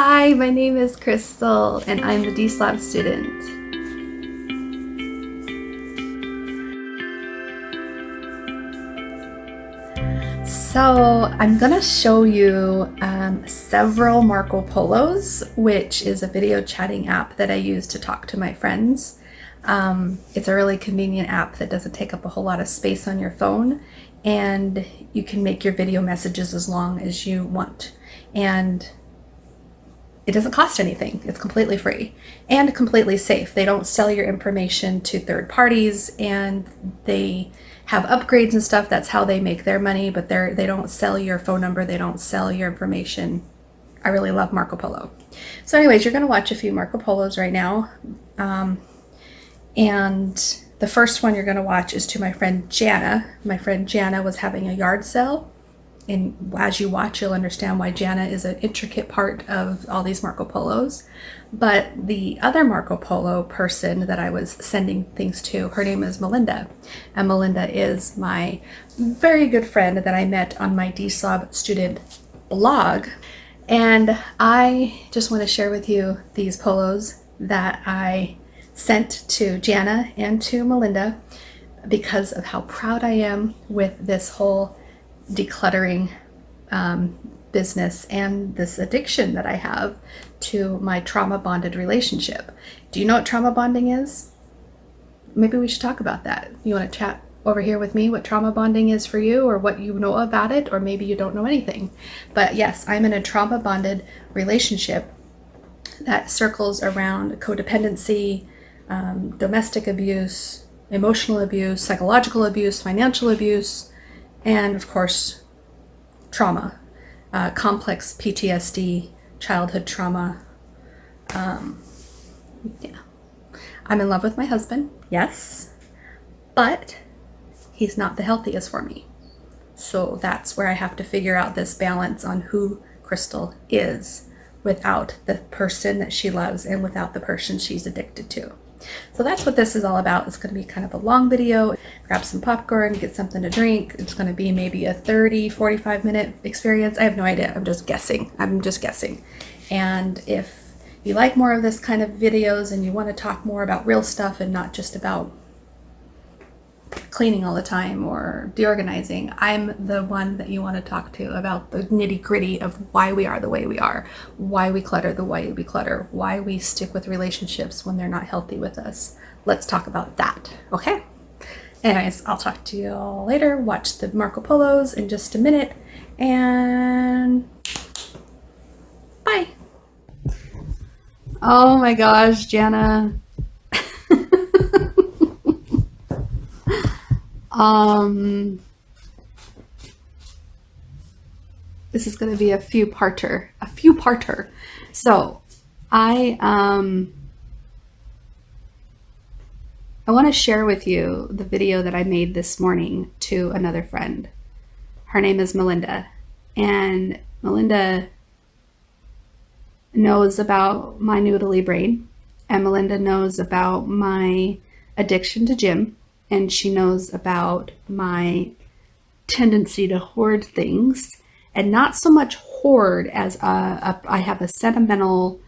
Hi, my name is Crystal and I'm a Deslob student. So I'm gonna show you several Marco Polos, which is a video chatting app that I use to talk to my friends. It's a really convenient app that doesn't take up a whole lot of space on your phone, and you can make your video messages as long as you want. And it doesn't cost anything. It's completely free and completely safe. They don't sell your information to third parties, and they have upgrades and stuff. That's how they make their money, but they don't sell your phone number. They don't sell your information. I really love Marco Polo. So anyways, you're going to watch a few Marco Polos right now. And the first one you're going to watch is to my friend Jana. My friend Jana was having a yard sale. And as you watch, you'll understand why Jana is an intricate part of all these Marco Polos. But the other Marco Polo person that I was sending things to, her name is Melinda. And Melinda is my very good friend that I met on my Deslob student blog. And I just want to share with you these polos that I sent to Jana and to Melinda because of how proud I am with this whole decluttering business and this addiction that I have to my trauma bonded relationship. Do you know what trauma bonding is? Maybe we should talk about that. You want to chat over here with me what trauma bonding is for you, or what you know about it, or maybe you don't know anything. But yes, I'm in a trauma bonded relationship that circles around codependency, domestic abuse, emotional abuse, psychological abuse, financial abuse, and of course, trauma, complex PTSD, childhood trauma. Yeah, I'm in love with my husband, yes, but he's not the healthiest for me. So that's where I have to figure out this balance on who Crystal is without the person that she loves and without the person she's addicted to. So that's what this is all about. It's going to be kind of a long video. Grab some popcorn, get something to drink. It's going to be maybe a 45 minute experience. I have no idea. I'm just guessing. And if you like more of this kind of videos and you want to talk more about real stuff and not just about cleaning all the time or deorganizing, I'm the one that you want to talk to about the nitty gritty of why we are the way we are, why we clutter the way we clutter, why we stick with relationships when they're not healthy with us. Let's talk about that, okay? Anyways, I'll talk to you all later. Watch the Marco Polos in just a minute, and bye. Oh my gosh, Jana. This is going to be a few parter. So I want to share with you the video that I made this morning to another friend. Her name is Melinda, and Melinda knows about my noodly brain, and Melinda knows about my addiction to gym, and she knows about my tendency to hoard things, and not so much hoard as I have a sentimental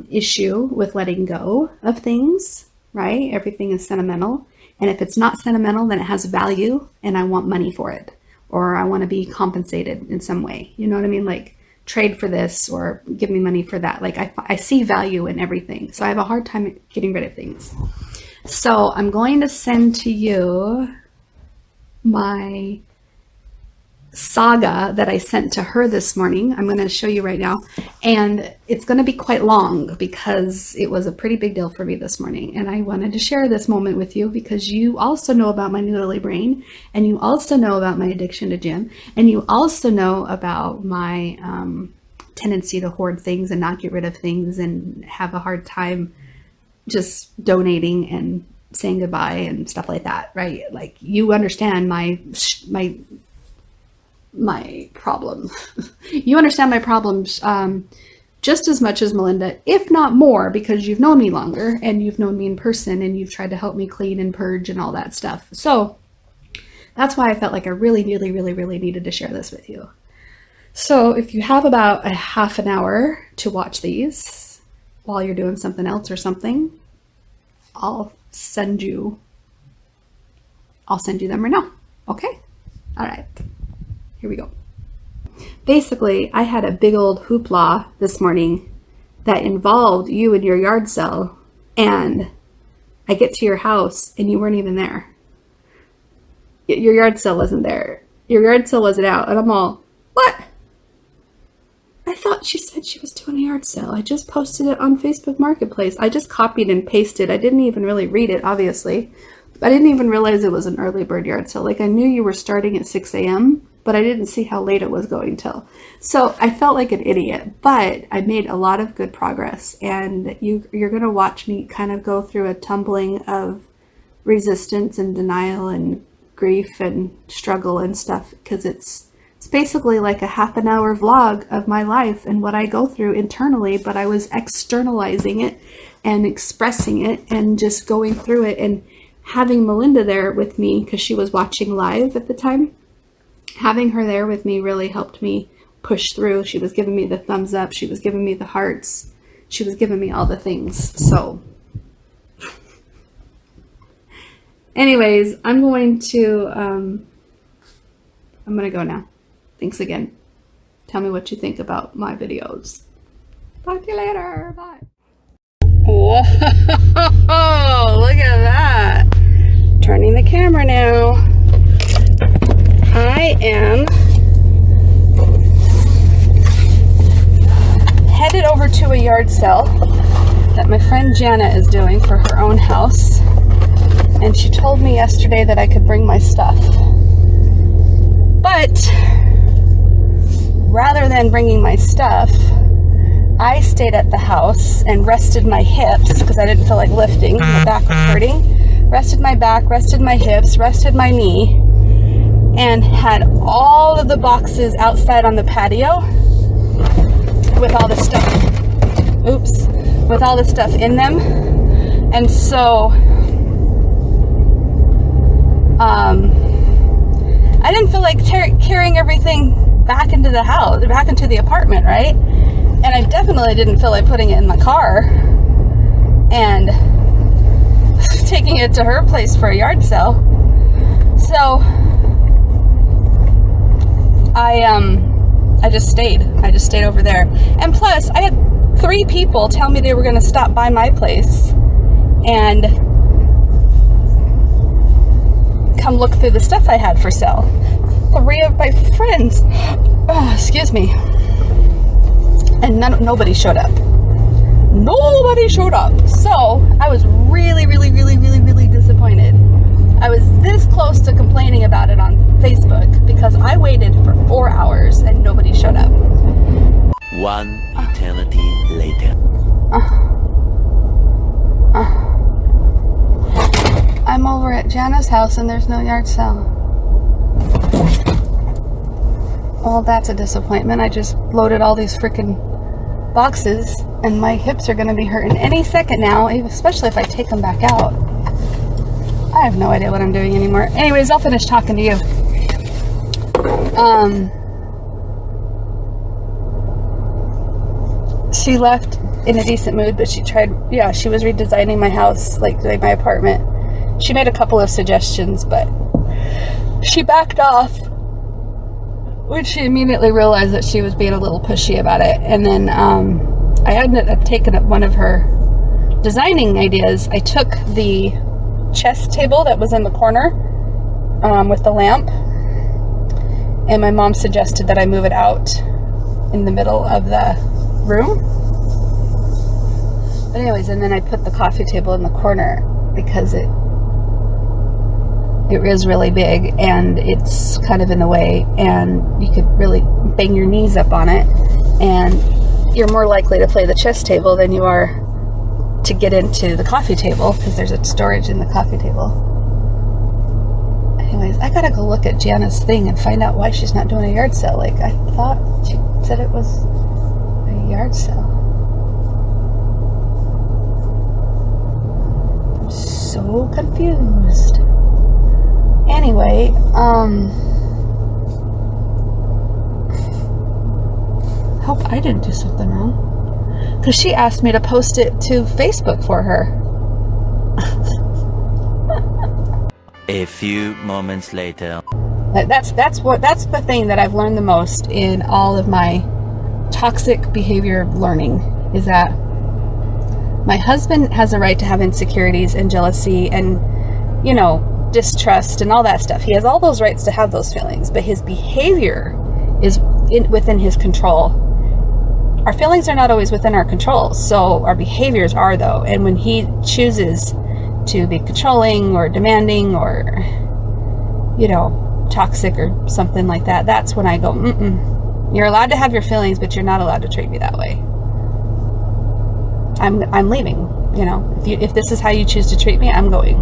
issue with letting go of things, right? Everything is sentimental. And if it's not sentimental, then it has value and I want money for it, or I want to be compensated in some way. You know what I mean? Like, trade for this or give me money for that. Like, I see value in everything. So I have a hard time getting rid of things. So I'm going to send to you my saga that I sent to her this morning. I'm going to show you right now. And it's going to be quite long because it was a pretty big deal for me this morning. And I wanted to share this moment with you because you also know about my noodly brain, and you also know about my addiction to gym, and you also know about my tendency to hoard things and not get rid of things and have a hard time just donating and saying goodbye and stuff like that, right? Like, you understand my problem. You understand my problems just as much as Melinda, if not more, because you've known me longer and you've known me in person and you've tried to help me clean and purge and all that stuff. So that's why I felt like I really needed to share this with you. So if you have about a half an hour to watch these while you're doing something else or something, I'll send you them right now. Okay? All right. Here we go. Basically, I had a big old hoopla this morning that involved you and your yard sale, and I get to your house and you weren't even there. Your yard sale wasn't there. Your yard sale wasn't out. And I'm all, what? I thought she said she was doing a yard sale. I just posted it on Facebook Marketplace. I just copied and pasted. I didn't even really read it, obviously. I didn't even realize it was an early bird yard sale. Like, I knew you were starting at 6 a.m., but I didn't see how late it was going till. So I felt like an idiot, but I made a lot of good progress. And you're going to watch me kind of go through a tumbling of resistance and denial and grief and struggle and stuff, because it's basically like a half an hour vlog of my life and what I go through internally, but I was externalizing it and expressing it and just going through it, and having Melinda there with me because she was watching live at the time. Having her there with me really helped me push through. She was giving me the thumbs up. She was giving me the hearts. She was giving me all the things. So anyways, I'm going to go now. Thanks again. Tell me what you think about my videos. Talk to you later. Bye. Whoa, look at that. Turning the camera now. I am headed over to a yard sale that my friend Jana is doing for her own house. And she told me yesterday that I could bring my stuff. But rather than bringing my stuff, I stayed at the house and rested my hips because I didn't feel like lifting. My back was hurting. Rested my back, rested my hips, rested my knee, and had all of the boxes outside on the patio with all the stuff, with all the stuff in them. And so I didn't feel like carrying everything back into the house, back into the apartment, right? And I definitely didn't feel like putting it in my car and taking it to her place for a yard sale. So I just stayed. I just stayed over there. And plus, I had 3 people tell me they were going to stop by my place and come look through the stuff I had for sale. 3 of my friends. Oh, excuse me. And nobody showed up. Nobody showed up. So I was really, really, really, really, really disappointed. I was this close to complaining about it on Facebook because I waited for 4 hours and nobody showed up. One eternity later. I'm over at Jana's house and there's no yard sale. Well, that's a disappointment. I just loaded all these freaking boxes and my hips are going to be hurting any second now, especially if I take them back out. I have no idea what I'm doing anymore. Anyways, I'll finish talking to you. She left in a decent mood, but she was redesigning my house, like my apartment. She made a couple of suggestions, but she backed off when she immediately realized that she was being a little pushy about it. And then I ended up taking up one of her designing ideas. I took the chess table that was in the corner with the lamp, and my mom suggested that I move it out in the middle of the room. But anyways, and then I put the coffee table in the corner because it is really big and it's kind of in the way, and you could really bang your knees up on it, and you're more likely to play the chess table than you are to get into the coffee table because there's a storage in the coffee table. Anyways, I gotta go look at Jana's thing and find out why she's not doing a yard sale. Like, I thought she said it was a yard sale. I'm so confused. Anyway, Hope I didn't do something wrong. Because she asked me to post it to Facebook for her. A few moments later. That's the thing that I've learned the most in all of my toxic behavior learning, is that my husband has a right to have insecurities and jealousy and, you know, distrust and all that stuff. He has all those rights to have those feelings, but his behavior is within his control. Our feelings are not always within our control, so our behaviors are, though. And when he chooses to be controlling or demanding or, you know, toxic or something like that, that's when I go, you're allowed to have your feelings, but you're not allowed to treat me that way. I'm leaving. You know, if this is how you choose to treat me, I'm going.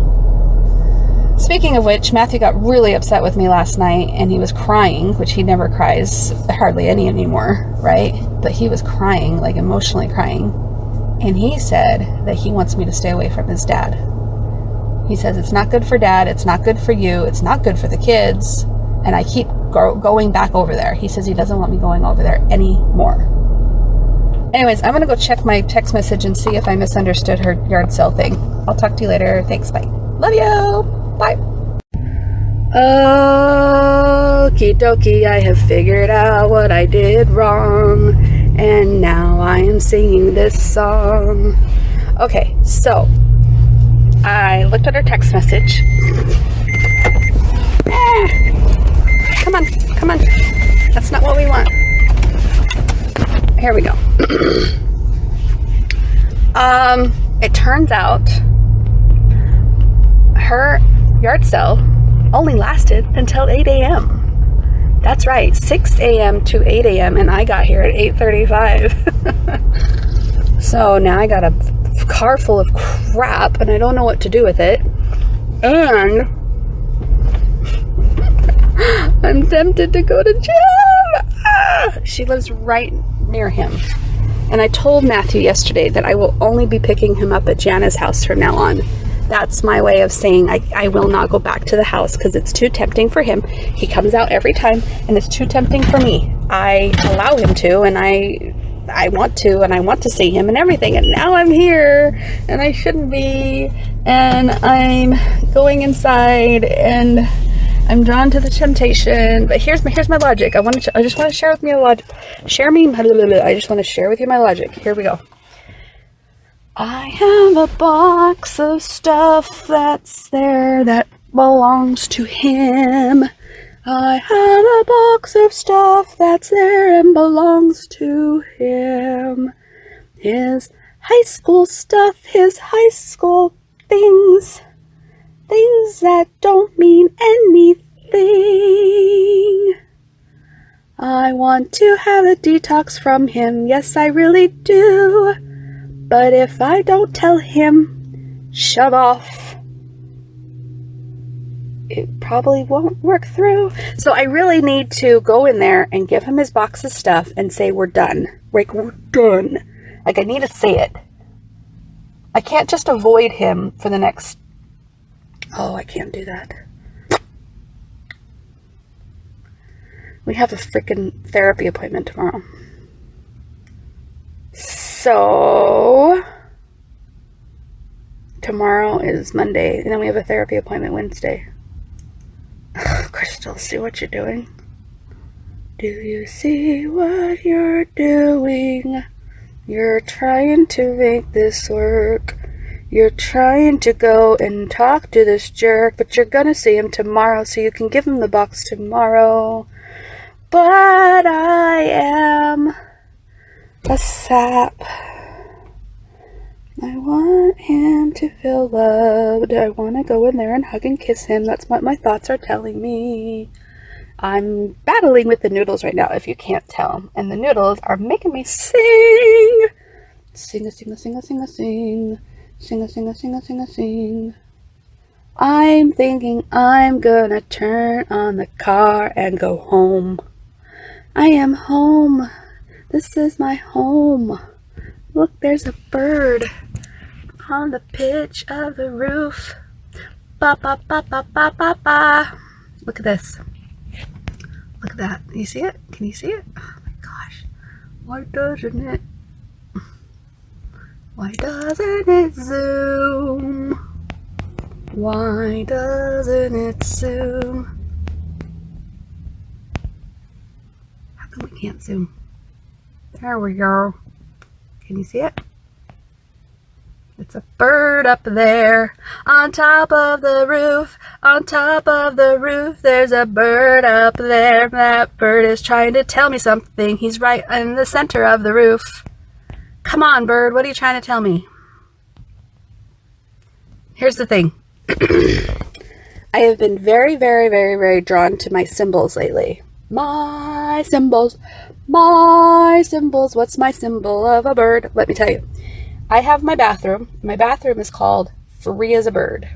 Speaking of which, Matthew got really upset with me last night, and he was crying, which he never cries hardly any anymore, right? But he was crying, like emotionally crying. And he said that he wants me to stay away from his dad. He says, it's not good for dad, it's not good for you, it's not good for the kids. And I keep going back over there. He says he doesn't want me going over there anymore. Anyways, I'm going to go check my text message and see if I misunderstood her yard sale thing. I'll talk to you later. Thanks, bye. Love you! Bye. Okie dokie, I have figured out what I did wrong, and now I am singing this song. Okay, so I looked at her text message. Come on. That's not what we want. Here we go. It turns out her yard sale only lasted until 8 a.m. That's right, 6 a.m. to 8 a.m. and I got here at 8:35. So now I got a car full of crap and I don't know what to do with it. And I'm tempted to go to gym. She lives right near him. And I told Matthew yesterday that I will only be picking him up at Jana's house from now on. That's my way of saying I will not go back to the house because it's too tempting for him. He comes out every time and it's too tempting for me. I allow him to, and I want to, and I want to see him and everything. And now I'm here and I shouldn't be. And I'm going inside and I'm drawn to the temptation. But here's my logic. I just want to share with me a logic. I just want to share with you my logic. Here we go. I have a box of stuff that's there that belongs to him. I have a box of stuff that's there and belongs to him. His high school stuff, his high school things that don't mean anything. I want to have a detox from him, yes I really do. But if I don't tell him, shove off, it probably won't work through. So I really need to go in there and give him his box of stuff and say, we're done. Like, we're done. Like, I need to say it. I can't just avoid him for the next... Oh, I can't do that. We have a freaking therapy appointment tomorrow. So, tomorrow is Monday, and then we have a therapy appointment Wednesday. Crystal, see what you're doing? Do you see what you're doing? You're trying to make this work. You're trying to go and talk to this jerk, but you're gonna see him tomorrow, so you can give him the box tomorrow. But I am a sap. I want him to feel loved. I want to go in there and hug and kiss him. That's what my thoughts are telling me. I'm battling with the noodles right now, if you can't tell. And the noodles are making me sing. Sing a sing a sing a sing a sing. Sing a sing a sing a sing a sing. I'm thinking I'm gonna turn on the car and go home. I am home. This is my home. Look, there's a bird on the pitch of the roof. Ba ba ba ba ba ba ba. Look at this. Look at that. You see it? Can you see it? Oh my gosh. Why doesn't it? Why doesn't it zoom? Why doesn't it zoom? How come we can't zoom? There we go. Can you see it? It's a bird up there on top of the roof. On top of the roof, there's a bird up there. That bird is trying to tell me something. He's right in the center of the roof. Come on, bird. What are you trying to tell me? Here's the thing. I have been very, very, very, very drawn to my symbols lately. My symbols. My symbols. What's my symbol of a bird? Let me tell you. I have my bathroom. My bathroom is called Free as a Bird.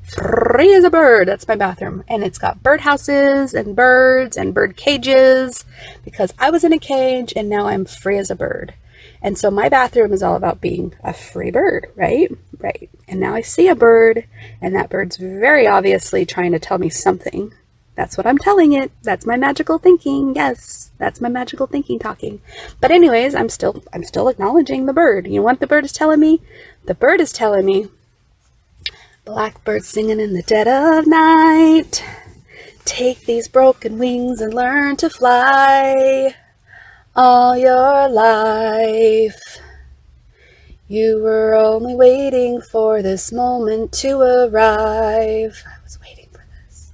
Free as a bird. That's my bathroom. And it's got birdhouses and birds and bird cages because I was in a cage and now I'm free as a bird. And so my bathroom is all about being a free bird, right? Right. And now I see a bird and that bird's very obviously trying to tell me something. That's what I'm telling it. That's my magical thinking. Yes, that's my magical thinking talking. But anyways, I'm still acknowledging the bird. You know what the bird is telling me? The bird is telling me, blackbird singing in the dead of night. Take these broken wings and learn to fly. All your life, you were only waiting for this moment to arrive. I was waiting for this.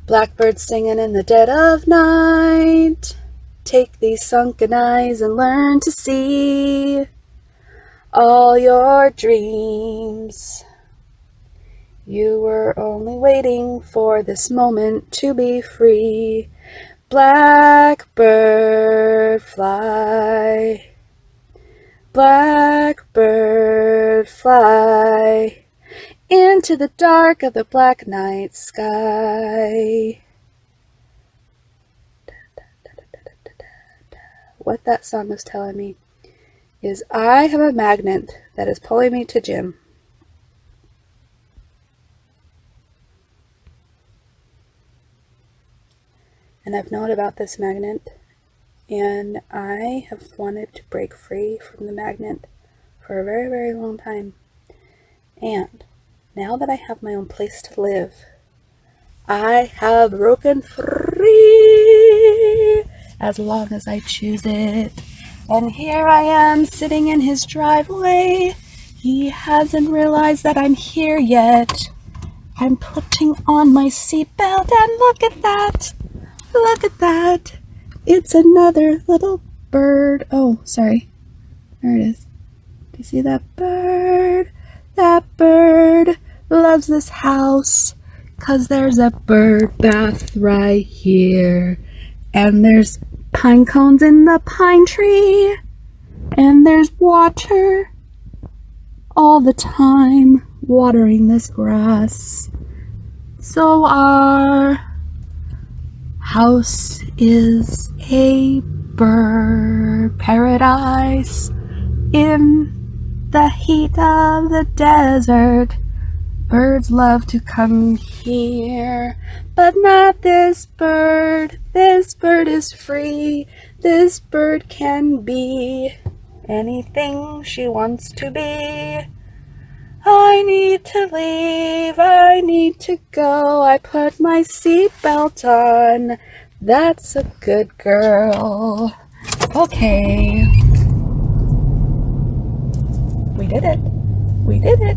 Blackbird singing in the dead of night. Take these sunken eyes and learn to see all your dreams. You were only waiting for this moment to be free. Blackbird fly. Blackbird fly into the dark of the black night sky. What that song is telling me is I have a magnet that is pulling me to Jim. And I've known about this magnet, and I have wanted to break free from the magnet for a very, very long time. And now that I have my own place to live, I have broken free as long as I choose it. And here I am sitting in his driveway. He hasn't realized that I'm here yet. I'm putting on my seatbelt and look at that. Look at that. It's another little bird. Oh, sorry. There it is. Do you see that bird? That bird loves this house 'cause there's a bird bath right here. And there's pine cones in the pine tree. And there's water all the time watering this grass. So our house is a bird paradise in the heat of the desert. Birds love to come here, but not this bird. This bird is free. This bird can be anything she wants to be. I need to leave, I need to go, I put my seatbelt on, that's a good girl. Okay. We did it. We did it.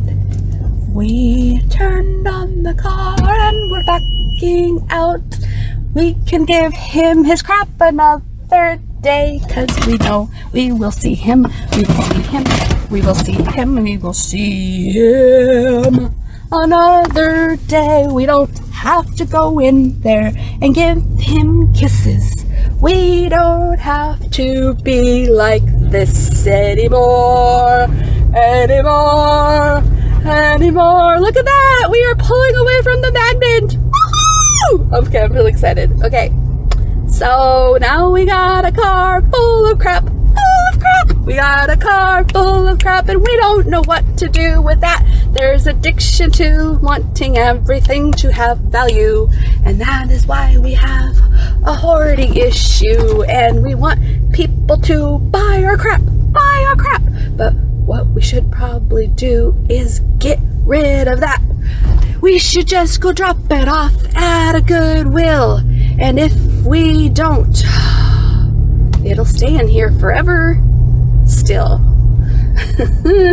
We turned on the car and we're backing out. We can give him his crap another day, 'cause we know we will see him, we will see him, we will see him, we will see him another day. We don't have to go in there and give him kisses. We don't have to be like this anymore, anymore, anymore. Look at that! We are pulling away from the magnet! Woo-hoo! Okay, I'm really excited. Okay. So now we got a car full of crap, full of crap. We got a car full of crap and we don't know what to do with that. There's addiction to wanting everything to have value. And that is why we have a hoarding issue. And we want people to buy our crap. But what we should probably do is get rid of that. We should just go drop it off at a Goodwill. And if we don't, it'll stay in here forever still.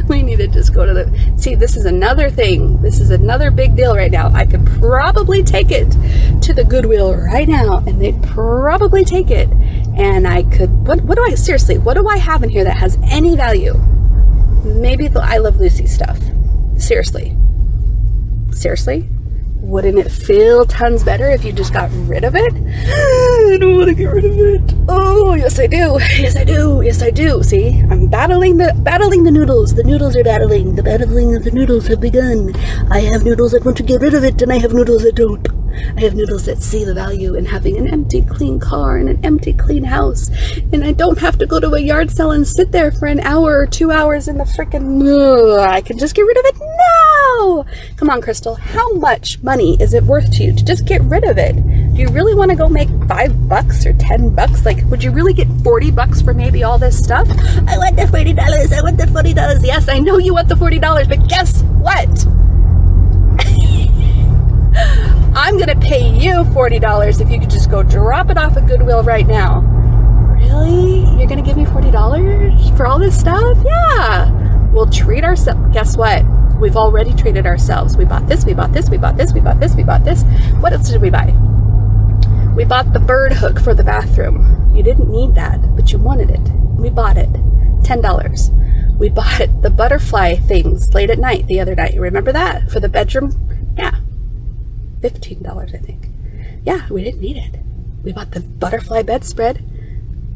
We need to just go to the... See, this is another thing. This is another big deal right now. I could probably take it to the Goodwill right now, and they'd probably take it. And I could... What do I have in here that has any value? Maybe the I Love Lucy stuff. Seriously. Wouldn't it feel tons better if you just got rid of it? I don't want to get rid of it. Oh, yes I do. See, I'm battling the noodles. The noodles are battling. The battling of the noodles have begun. I have noodles that want to get rid of it, and I have noodles that don't. I have noodles that see the value in having an empty, clean car and an empty, clean house. And I don't have to go to a yard sale and sit there for an hour or 2 hours in the frickin'... I can just get rid of it now! Come on, Crystal. How much money is it worth to you to just get rid of it? Do you really want to go make $5 or $10? Like, would you really get $40 for maybe all this stuff? I want the $40. I want the $40. Yes, I know you want the $40, but guess what? I'm gonna pay you $40 if you could just go drop it off at Goodwill right now. Really? You're gonna give me $40 for all this stuff? Yeah. We'll treat ourselves. Guess what? We've already treated ourselves. We bought this, we bought this, we bought this, we bought this, we bought this. What else did we buy? We bought the bird hook for the bathroom. You didn't need that, but you wanted it. We bought it. $10. We bought the butterfly things late at night the other night. You remember that? For the bedroom? Yeah. $15, I think. Yeah, we didn't need it. We bought the butterfly bedspread.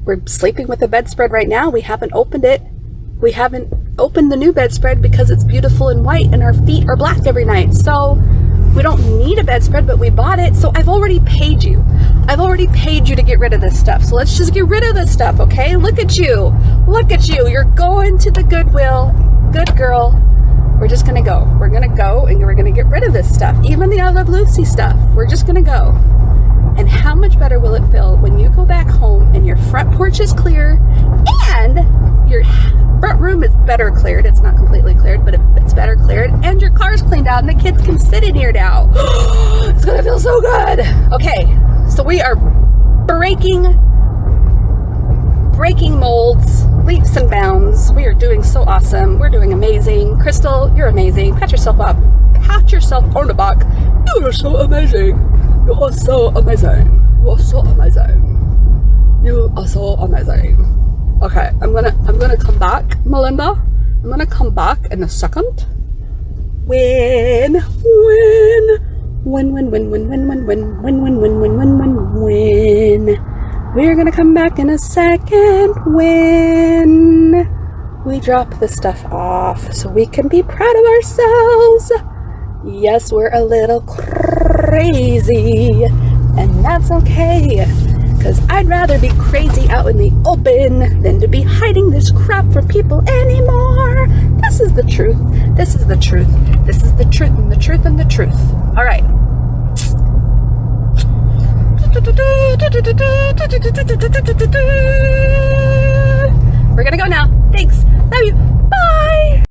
We're sleeping with the bedspread right now. We haven't opened it. We haven't opened the new bedspread because it's beautiful and white and our feet are black every night. So we don't need a bedspread, but we bought it. So I've already paid you. I've already paid you to get rid of this stuff. So let's just get rid of this stuff, okay? Look at you. Look at you. You're going to the Goodwill. Good girl. We're just gonna go. We're gonna go and we're gonna get rid of this stuff. Even the I Love Lucy stuff. We're just gonna go. And how much better will it feel when you go back home and your front porch is clear and your front room is better cleared. It's not completely cleared, but it's better cleared. And your car's cleaned out and the kids can sit in here now. It's gonna feel so good. Okay, so we are breaking molds, leaps and bounds. We are doing so awesome. We're doing amazing. Crystal, you're amazing. Pat yourself up. Pat yourself on the back. You are so amazing. You are so amazing. You are so amazing. You are so amazing. Okay, I'm gonna come back, Melinda. I'm gonna come back in a second. When we're gonna come back in a second when we drop the stuff off so we can be proud of ourselves. Yes, we're a little crazy, and that's okay, because I'd rather be crazy out in the open than to be hiding this crap from people anymore. This is the truth. This is the truth. This is the truth and the truth and the truth. All right. We're gonna go now. Thanks. Love you. Bye.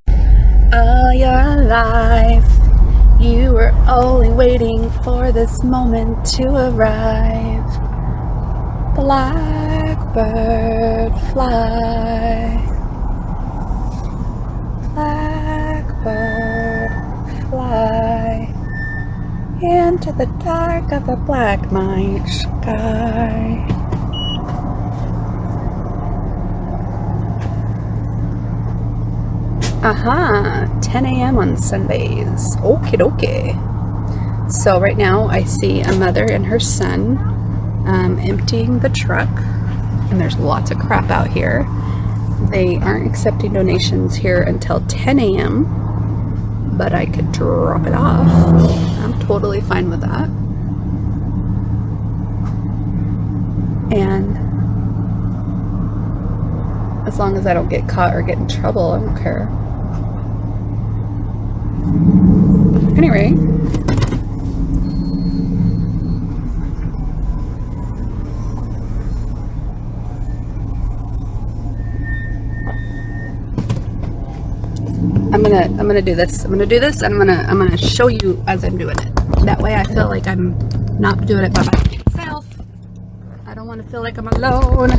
All your life, you were only waiting for this moment to arrive. Blackbird fly. Blackbird fly into the dark of a black night sky. Aha, 10 a.m. on Sundays. Okie dokie. So right now I see a mother and her son emptying the truck, and there's lots of crap out here. They aren't accepting donations here until 10 a.m. but I could drop it off. I'm totally fine with that. And as long as I don't get caught or get in trouble, I don't care. Anyway, gonna do this. I'm gonna do this, and I'm gonna show you as I'm doing it. That way, I feel like I'm not doing it by myself. I don't want to feel like I'm alone.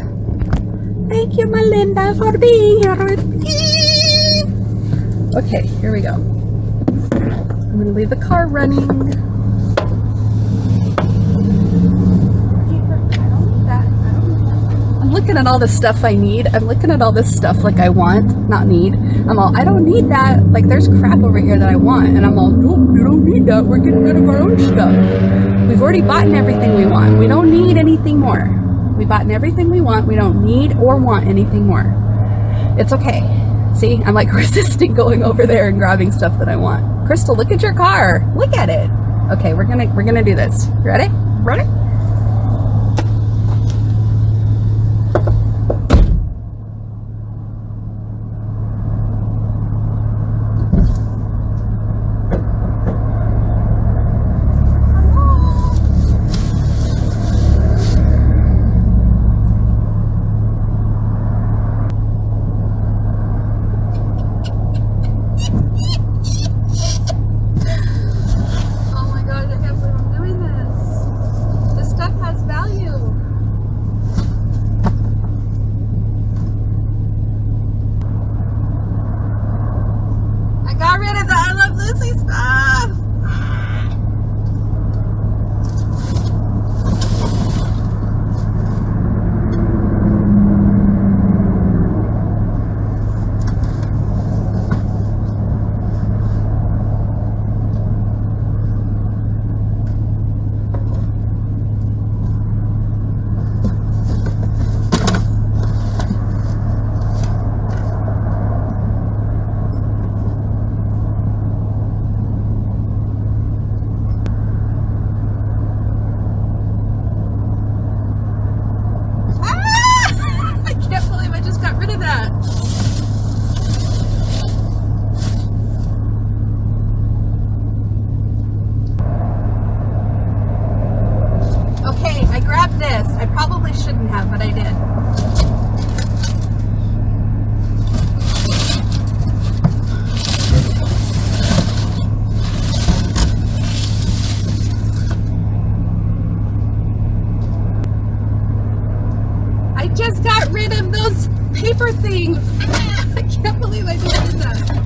Thank you, Melinda, for being here with me. Okay, here we go. I'm gonna leave the car running. I'm looking at all the stuff I need. I'm looking at all this stuff like I want, not need. I'm all, I don't need that. Like there's crap over here that I want. And I'm all, no, you don't need that. We're getting rid of our own stuff. We've already bought everything we want. We don't need anything more. We bought everything we want. We don't need or want anything more. It's okay. See, I'm like resisting going over there and grabbing stuff that I want. Crystal, look at your car. Look at it. Okay, we're gonna do this. Ready? Ready? Just got rid of those paper things. I can't believe I just did that.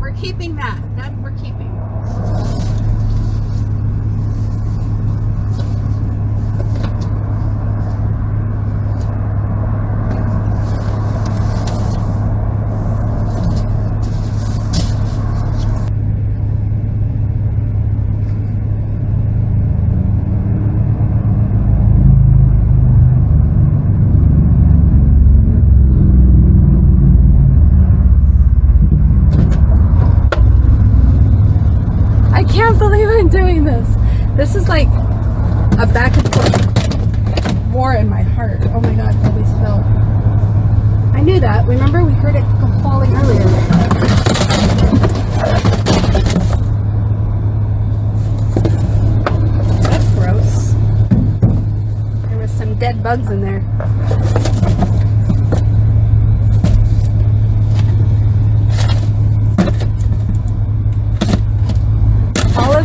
We're keeping that. That we're keeping. Doing this. This is like a back and forth war in my heart. Oh my god, I always fell. I knew that. Remember, we heard it falling earlier. That's gross. There was some dead bugs in there.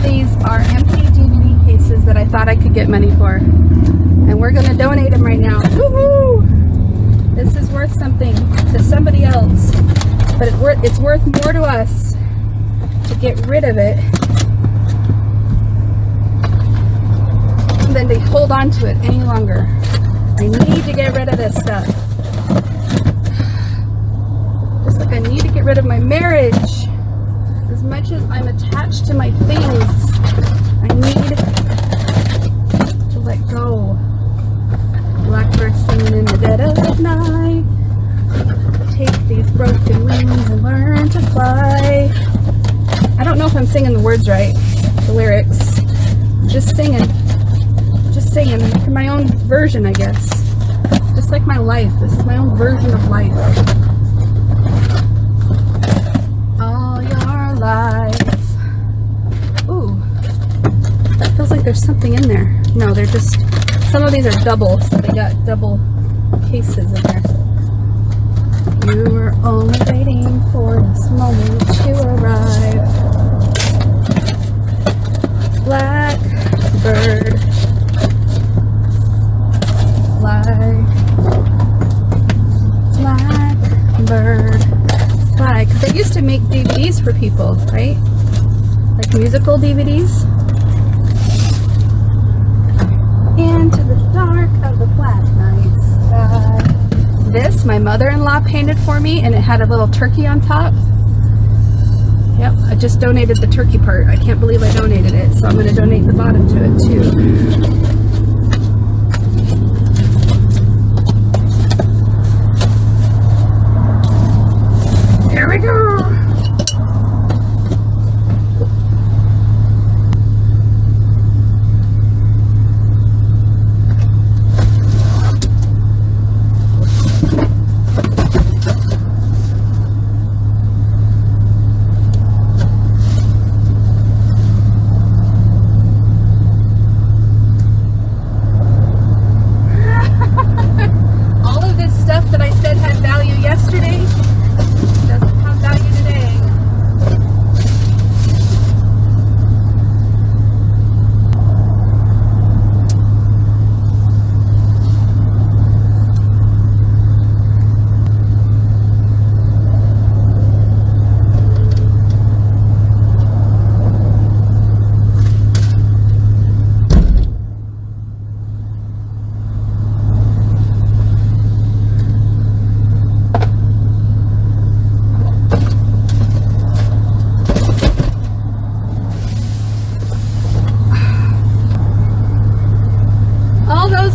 These are empty DVD cases that I thought I could get money for, and we're gonna donate them right now. Woohoo! This is worth something to somebody else, but it's worth more to us to get rid of it than to hold on to it any longer. I need to get rid of this stuff. Just like I need to get rid of my marriage. As much as I'm attached to my things, I need to let go. Blackbird singing in the dead of night. Take these broken wings and learn to fly. I don't know if I'm singing the words right, the lyrics. Just singing my own version, I guess. Just like my life. This is my own version of life. All your life. Ooh, that feels like there's something in there. No, they're just, some of these are double, so they got double cases in there. You were only waiting for this moment to arrive. Blackbird, fly, blackbird, fly. Because I used to make DVDs for people, right? Like musical DVDs. Into the dark of the black night sky. This my mother-in-law painted for me, and it had a little turkey on top. Yep, I just donated the turkey part. I can't believe I donated it, so I'm going to donate the bottom to it too. Here we go.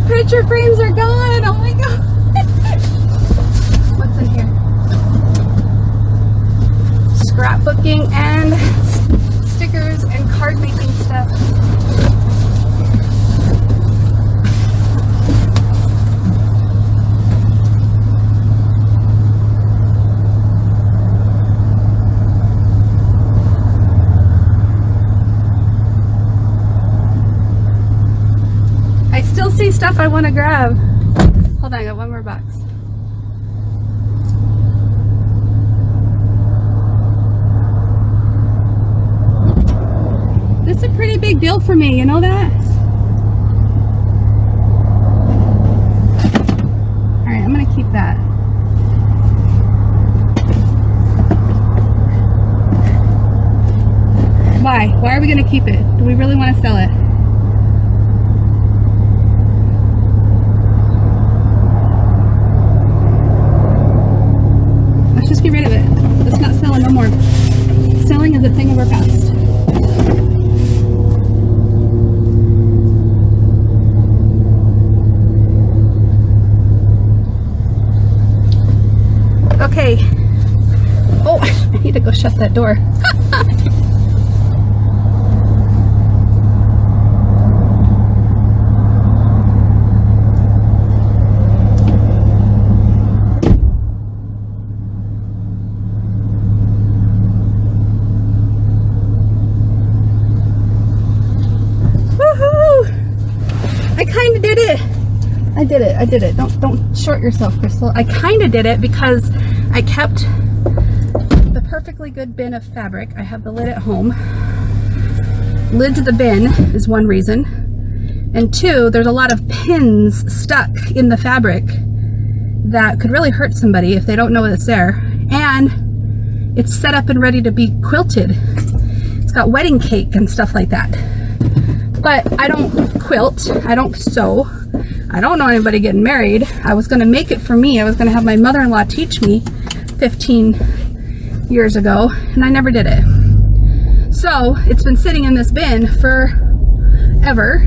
Picture frames are gone. Oh my god. What's in here? Scrapbooking and stickers and card making stuff. See stuff I want to grab. Hold on, I got one more box. This is a pretty big deal for me, you know that? Alright, I'm gonna keep that. Why? Why are we gonna keep it? Do we really want to sell it? Get rid of it. Let's not sell it no more. Selling is a thing of our past. Okay. Oh, I need to go shut that door. I did it. Don't short yourself, Crystal. I kind of did it because I kept the perfectly good bin of fabric. I have the lid at home. Lid to the bin is one reason. And two, there's a lot of pins stuck in the fabric that could really hurt somebody if they don't know it's there. And it's set up and ready to be quilted. It's got wedding cake and stuff like that. But I don't quilt. I don't sew. I don't know anybody getting married. I was going to make it for me. I was going to have my mother-in-law teach me 15 years ago, and I never did it. So it's been sitting in this bin forever.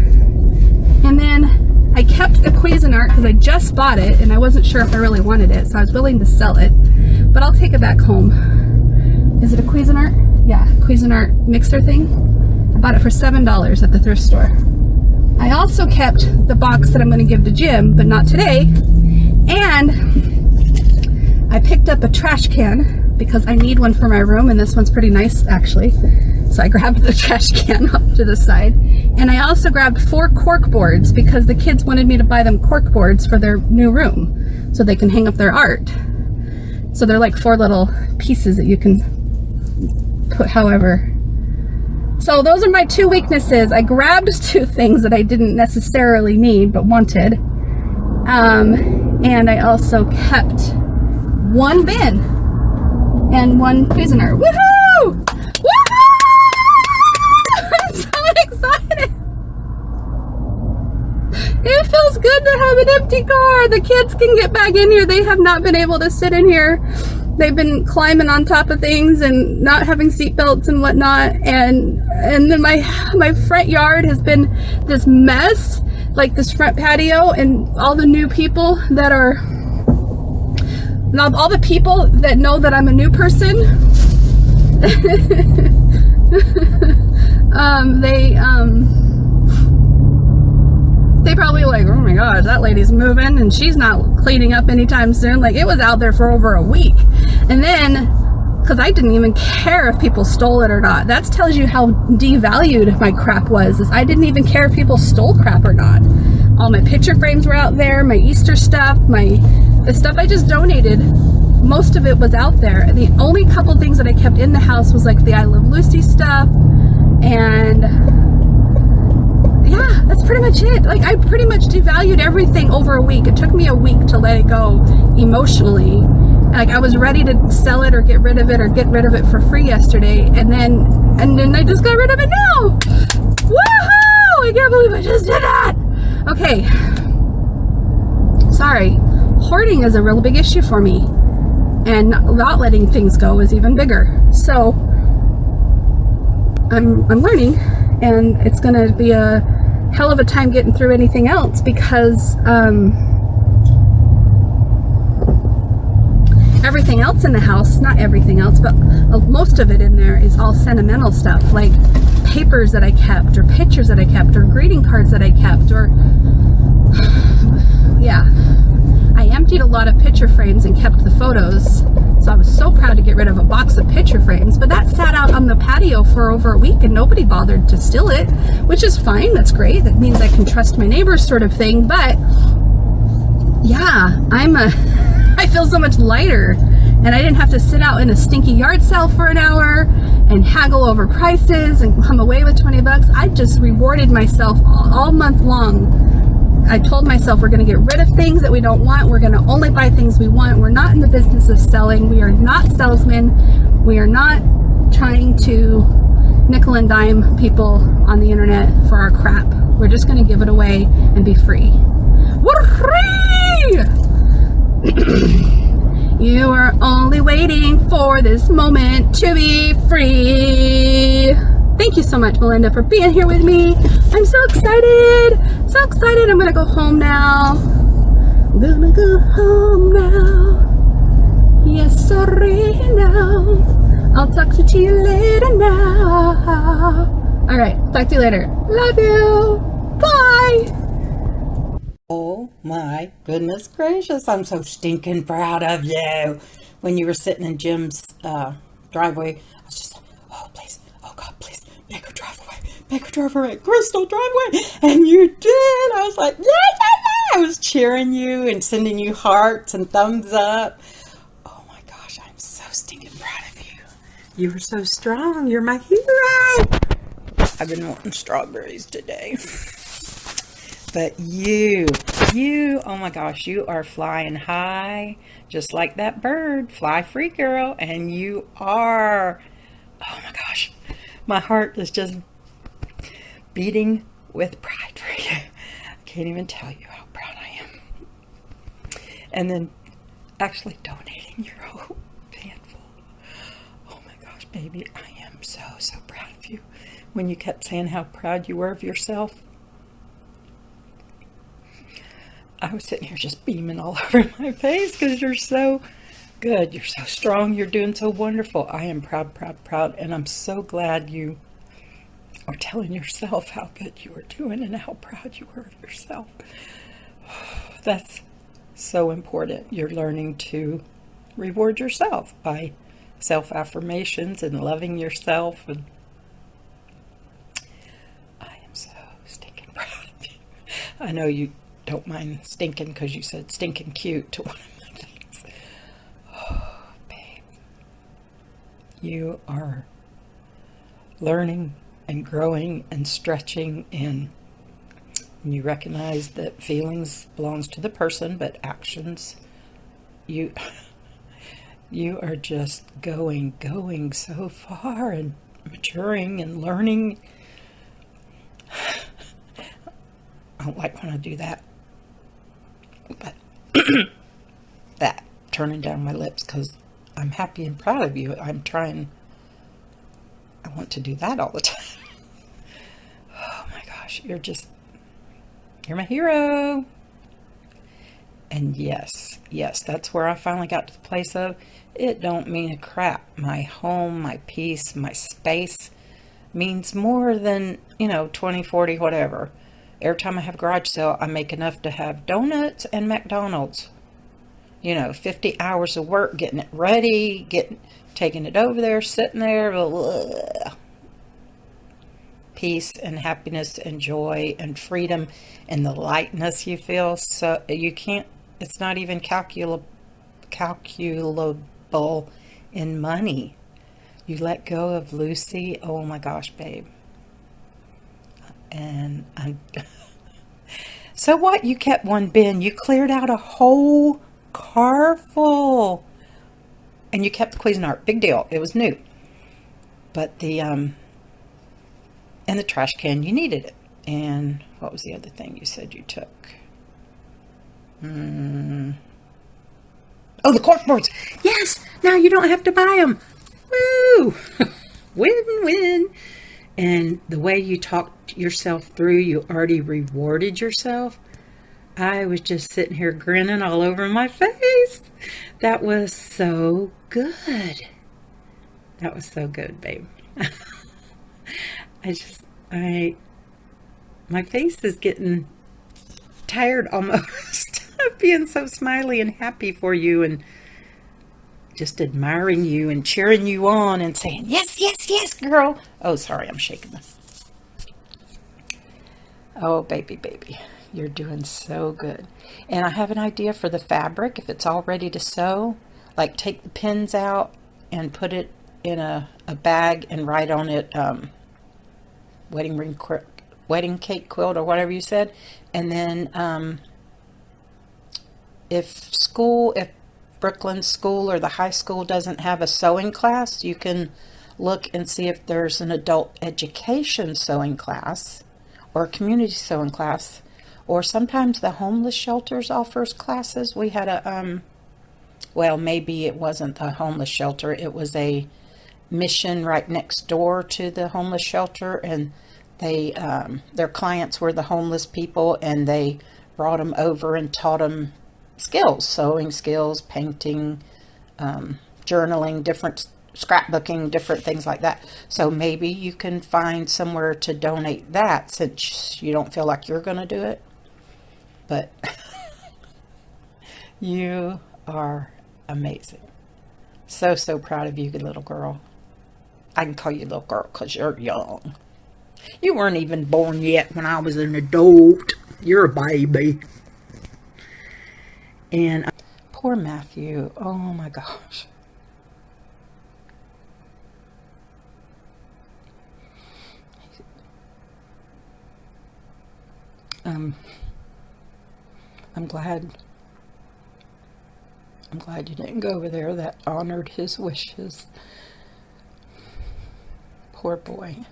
And then I kept the Cuisinart because I just bought it and I wasn't sure if I really wanted it, so I was willing to sell it. But I'll take it back home. Is it a Cuisinart? Yeah, Cuisinart mixer thing. I bought it for $7 at the thrift store. I also kept the box that I'm going to give to Jim, but not today. And I picked up a trash can because I need one for my room, and this one's pretty nice actually. So I grabbed the trash can off to the side. And I also grabbed 4 cork boards because the kids wanted me to buy them cork boards for their new room so they can hang up their art. So they're like 4 little pieces that you can put however. So those are my 2 weaknesses. I grabbed 2 things that I didn't necessarily need but wanted. And I also kept 1 bin and 1 prisoner. Woohoo! Woohoo! I'm so excited. It feels good to have an empty car. The kids can get back in here. They have not been able to sit in here. They've been climbing on top of things and not having seat belts and whatnot. And then my front yard has been this mess, like this front patio, and all the new people that are, not all the people that know that I'm a new person. They probably like, oh my god, that lady's moving and she's not cleaning up anytime soon. Like, it was out there for over a week. And then, because I didn't even care if people stole it or not. That tells you how devalued my crap was. Is I didn't even care if people stole crap or not. All my picture frames were out there, my Easter stuff, the stuff I just donated, most of it was out there. The only couple things that I kept in the house was like the I Love Lucy stuff, and yeah, that's pretty much it. Like, I pretty much devalued everything over a week. It took me a week to let it go emotionally. Like, I was ready to sell it or get rid of it for free yesterday, and then I just got rid of it now. Woohoo! I can't believe I just did that. Okay. Sorry. Hoarding is a real big issue for me, and not letting things go is even bigger. So I'm learning, and it's gonna be a hell of a time getting through anything else, because everything else in the house, not everything else, but most of it in there is all sentimental stuff, like papers that I kept, or pictures that I kept, or greeting cards that I kept, or yeah. I emptied a lot of picture frames and kept the photos, so I was so proud to get rid of a box of picture frames, but that sat out on the patio for over a week and nobody bothered to steal it, which is fine. That's great. That means I can trust my neighbors, sort of thing. But yeah, I feel so much lighter, and I didn't have to sit out in a stinky yard sale for an hour and haggle over prices and come away with 20 bucks. I just rewarded myself all month long. I told myself, we're going to get rid of things that we don't want. We're going to only buy things we want. We're not in the business of selling. We are not salesmen. We are not trying to nickel and dime people on the internet for our crap. We're just going to give it away and be free. We're free! You are only waiting for this moment to be free. Thank you so much, Melinda, for being here with me. I'm so excited. So excited. I'm going to go home now. I'm going to go home now. Yes, sorry now. I'll talk to you later now. All right. Talk to you later. Love you. Bye. Oh my goodness gracious. I'm so stinking proud of you. When you were sitting in Jim's driveway, I was just like, oh, please. Oh, God, please. Make her drive away, Crystal, drive away. And you did. I was like, yeah. I was cheering you and sending you hearts and thumbs up. Oh my gosh, I'm so stinking proud of you. You were so strong. You're my hero. I've been wanting strawberries today. But you, oh my gosh, you are flying high, just like that bird. Fly free, girl. And you are, oh my gosh. My heart is just beating with pride for you. I can't even tell you how proud I am. And then actually donating your whole van full. Oh my gosh, baby, I am so, so proud of you. When you kept saying how proud you were of yourself, I was sitting here just beaming all over my face because you're so good. You're so strong. You're doing so wonderful. I am proud, proud, proud. And I'm so glad you are telling yourself how good you are doing and how proud you are of yourself. That's so important. You're learning to reward yourself by self-affirmations and loving yourself. And I am so stinking proud of you. I know you don't mind stinking because you said stinking cute to one of my things. You are learning and growing and stretching, and you recognize that feelings belongs to the person, but actions, you you are just going so far and maturing and learning. I don't like when I do that, but that turning down my lips because I'm happy and proud of you. I want to do that all the time. Oh my gosh, you're my hero. And yes, that's where I finally got to the place of, it don't mean a crap. My home, my peace, my space means more than, 20, 40, whatever. Every time I have a garage sale, I make enough to have donuts and McDonald's. 50 hours of work getting it ready, taking it over there, sitting there. Ugh. Peace and happiness and joy and freedom and the lightness you feel. So you can't, it's not even calculable in money. You let go of Lucy. Oh my gosh, babe. And I'm so what? You kept one bin. You cleared out a whole car full. And you kept the Cuisinart. Big deal. It was new. But and the trash can, you needed it. And what was the other thing you said you took? Oh, the corkboards. Yes, now you don't have to buy them. Woo! Win-win. And the way you talked yourself through, you already rewarded yourself. I was just sitting here grinning all over my face. That was so good. That was so good, babe. My face is getting tired almost of being so smiley and happy for you and just admiring you and cheering you on and saying, yes, yes, yes, girl. Oh, sorry, I'm shaking this. Oh, baby, you're doing so good. And I have an idea for the fabric. If it's all ready to sew, like take the pins out and put it in a bag and write on it, wedding cake quilt or whatever you said. And then if Brooklyn School or the high school doesn't have a sewing class, you can look and see if there's an adult education sewing class or a community sewing class, or sometimes the homeless shelters offers classes. We had a well, maybe it wasn't a homeless shelter, it was a mission right next door to the homeless shelter, and they their clients were the homeless people, and they brought them over and taught them skills, sewing skills, painting, journaling, different scrapbooking, different things like that. So maybe you can find somewhere to donate that, since you don't feel like you're going to do it. But you are amazing. So proud of you, good little girl. I can call you little girl because you're young. You weren't even born yet when I was an adult. You're a baby. And poor Matthew. Oh my gosh. I'm glad you didn't go over there. That honored his wishes. Poor boy.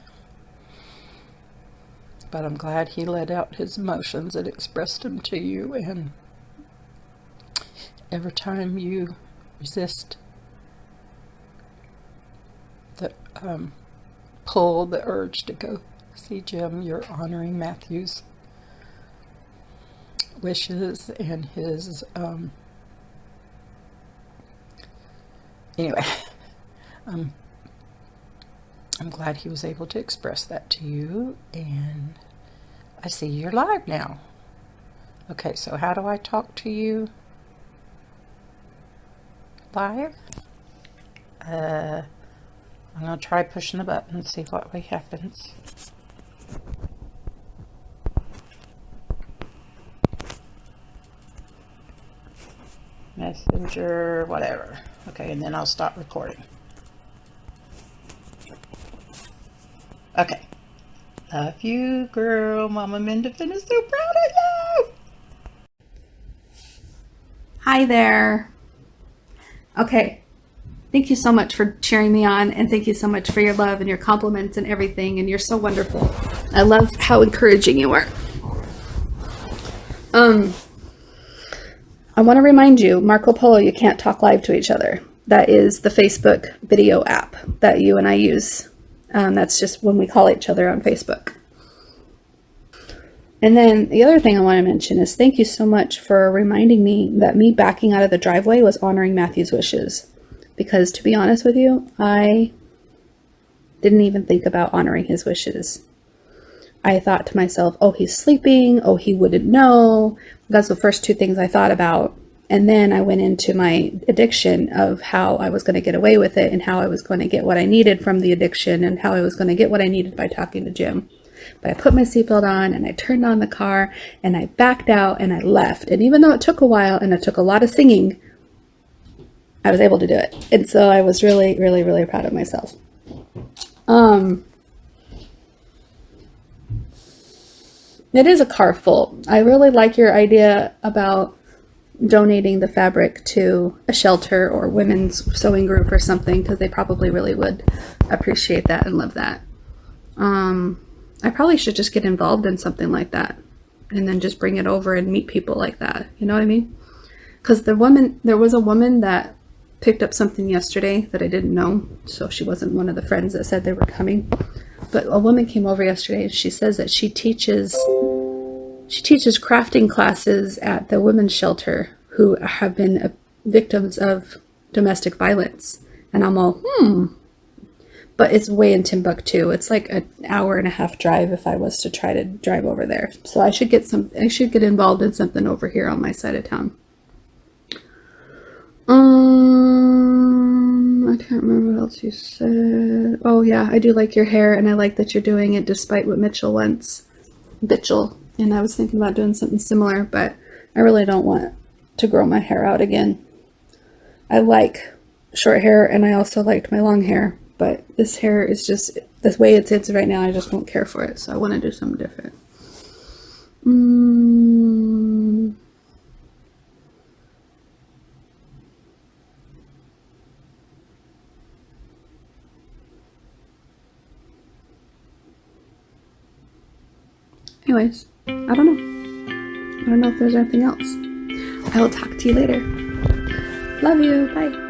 But I'm glad he let out his emotions and expressed them to you. And every time you resist the pull, the urge to go see Jim, you're honoring Matthew's wishes and his anyway. I'm glad he was able to express that to you, and I see you're live now. Okay, so how do I talk to you live? I'm going to try pushing the button and see what way happens. Messenger, whatever. Okay, and then I'll stop recording. Love you, girl. Mama Mendefin is so proud of you. Hi there. Okay. Thank you so much for cheering me on, and thank you so much for your love and your compliments and everything, and you're so wonderful. I love how encouraging you are. I want to remind you, Marco Polo, you can't talk live to each other. That is the Facebook video app that you and I use. That's just when we call each other on Facebook. And then the other thing I want to mention is thank you so much for reminding me that me backing out of the driveway was honoring Matthew's wishes. Because to be honest with you, I didn't even think about honoring his wishes. I thought to myself, oh, he's sleeping. Oh, he wouldn't know. That's the first two things I thought about. And then I went into my addiction of how I was going to get away with it and how I was going to get what I needed from the addiction and how I was going to get what I needed by talking to Jim. But I put my seatbelt on and I turned on the car and I backed out and I left. And even though it took a while and it took a lot of singing, I was able to do it. And so I was really, really, really proud of myself. It is a car full. I really like your idea about donating the fabric to a shelter or women's sewing group or something, because they probably really would appreciate that and love that. I probably should just get involved in something like that and then just bring it over and meet people like that. You know what I mean? Because there was a woman that picked up something yesterday that I didn't know, so she wasn't one of the friends that said they were coming. But a woman came over yesterday and she says that she teaches crafting classes at the women's shelter who have been victims of domestic violence. And I'm all, But it's way in Timbuktu. It's like an hour and a half drive if I was to try to drive over there. So I should get involved in something over here on my side of town. I can't remember what else you said. Oh yeah, I do like your hair, and I like that you're doing it despite what Mitchell wants. And I was thinking about doing something similar, but I really don't want to grow my hair out again. I like short hair, and I also liked my long hair, but this hair is just the way it sits right now. I just don't care for it, so I want to do something different. Anyways, I don't know. I don't know if there's anything else. I will talk to you later. Love you. Bye.